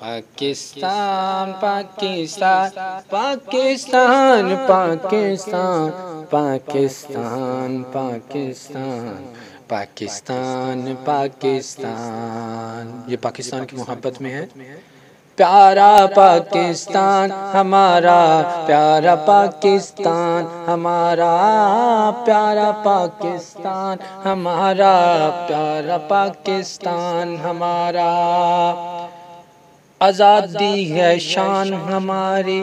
پاکستان پاکستان پاکستان پاکستان پاکستان پاکستان پاکستان پاکستان، یہ پاکستان کی محبت میں ہے۔ پیارا پاکستان ہمارا، پیارا پاکستان ہمارا، پیارا پاکستان ہمارا، پیارا پاکستان ہمارا۔ آزادی ہے شان ہماری،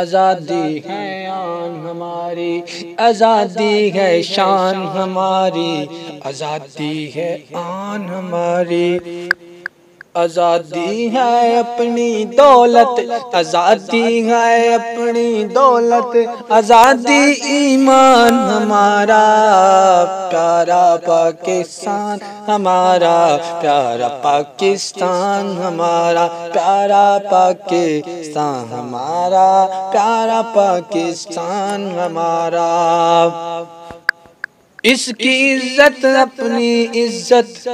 آزادی ہے آن ہماری، آزادی ہے شان ہماری، آزادی ہے آن ہماری۔ آزادی ہے اپنی دولت، آزادی ہے اپنی دولت، آزادی ایمان ہمارا، پیارا پاکستان ہمارا، پیارا پاکستان ہمارا، پیارا پاکستان ہمارا، پیارا پاکستان ہمارا۔ اس کی عزت اپنی عزت،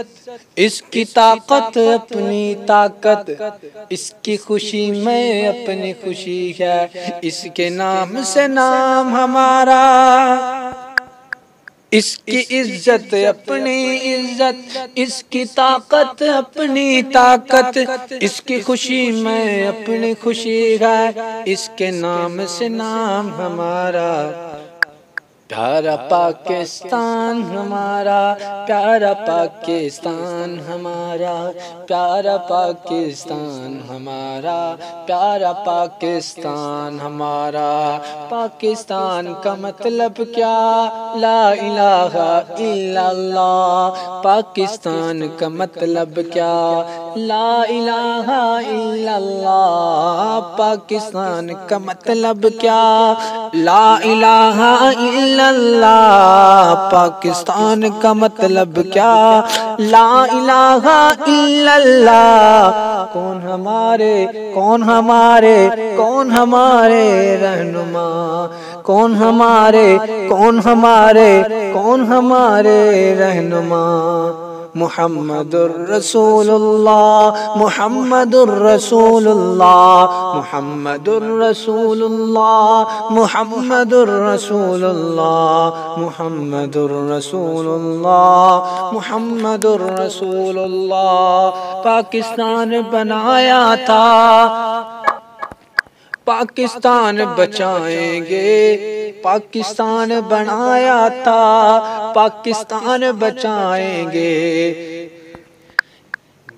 اس کی طاقت اپنی طاقت، اس کی خوشی میں اپنی خوشی ہے، اس کے نام سے نام ہمارا۔ اس کی عزت اپنی عزت، اس کی طاقت اپنی طاقت، اس کی خوشی میں اپنی خوشی ہے، اس کے نام سے نام ہمارا۔ پیارا پاکستان ہمارا، پیارا پاکستان ہمارا، پیارا پاکستان ہمارا، پیارا پاکستان ہمارا۔ پاکستان کا مطلب کیا؟ لا الہ الا اللہ۔ پاکستان کا مطلب کیا؟ لا الہ الا اللہ۔ پاکستان کا مطلب کیا؟ لا الہ الا اللہ۔ پاکستان کا مطلب کیا؟ لا الہ الا اللہ۔ کون ہمارے کون ہمارے کون ہمارے رہنما؟ کون ہمارے کون ہمارے کون ہمارے رہنما؟ محمد الرسول اللہ، محمد الرسول اللہ، محمد الرسول اللہ، محمد الرسول اللہ، محمد الرسول اللہ، محمد الرسول اللہ۔ پاکستان بنایا تھا، پاکستان بچائیں گے، پاکستان بنایا تھا، پاکستان بچائیں گے۔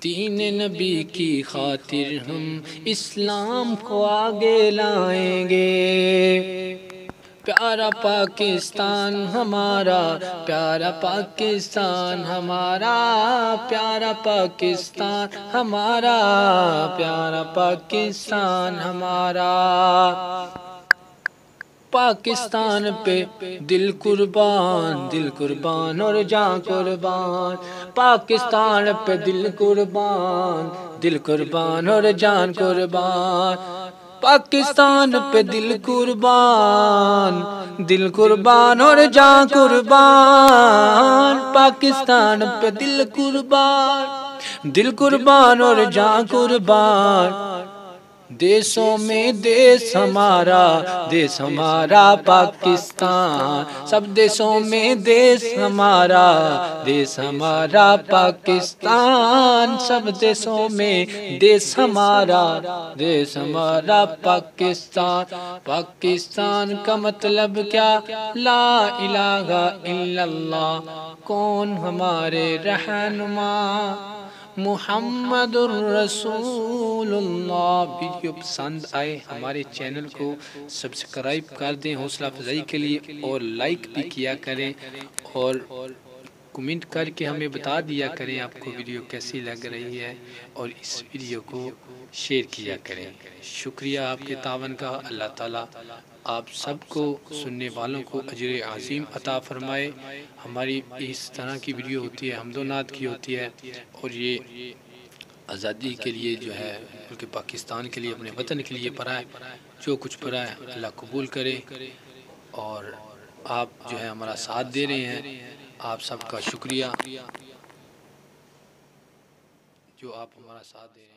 دین نبی کی خاطر ہم اسلام کو آگے لائیں گے۔ پیارا پاکستان ہمارا، پیارا پاکستان ہمارا، پیارا پاکستان ہمارا، پیارا پاکستان ہمارا۔ پاکستان پہ دل قربان، دل قربان اور جان قربان۔ پاکستان پہ دل قربان، دل قربان اور جان قربان۔ پاکستان پہ دل قربان، دل قربان اور جان قربان۔ پاکستان پہ دل قربان، دل قربان اور جان قربان۔ دیسوں میں دیس ہمارا، دیس ہمارا پاکستان۔ سب دیسوں میں دیس ہمارا، دیس ہمارا پاکستان۔ سب دیسوں میں دیس ہمارا، دیس ہمارا پاکستان۔ پاکستان کا مطلب کیا؟ لا الہ الا اللہ۔ کون ہمارے رہنما؟ محمد الرسول اللہ۔ ویڈیو پسند آئے ہمارے چینل کو سبسکرائب کر دیں حوصلہ افزائی کے لیے، اور لائک بھی کیا کریں، اور کمنٹ کر کے ہمیں بتا دیا کریں آپ کو ویڈیو کیسی لگ رہی ہے، اور اس ویڈیو کو شیئر کیا کریں۔ شکریہ آپ کے تعاون کا۔ اللہ تعالیٰ آپ سب کو، سننے والوں کو اجر عظیم عطا فرمائے۔ ہماری اس طرح کی ویڈیو ہوتی ہے، حمد و نعت کی ہوتی ہے، اور یہ آزادی کے لیے جو ہے، بلکہ پاکستان کے لیے، اپنے وطن کے لیے پڑھا ہے۔ جو کچھ پڑھا ہے اللہ قبول کرے، اور آپ جو ہے ہمارا ساتھ دے رہے ہیں، آپ سب کا شکریہ جو آپ ہمارا ساتھ دے رہے ہیں۔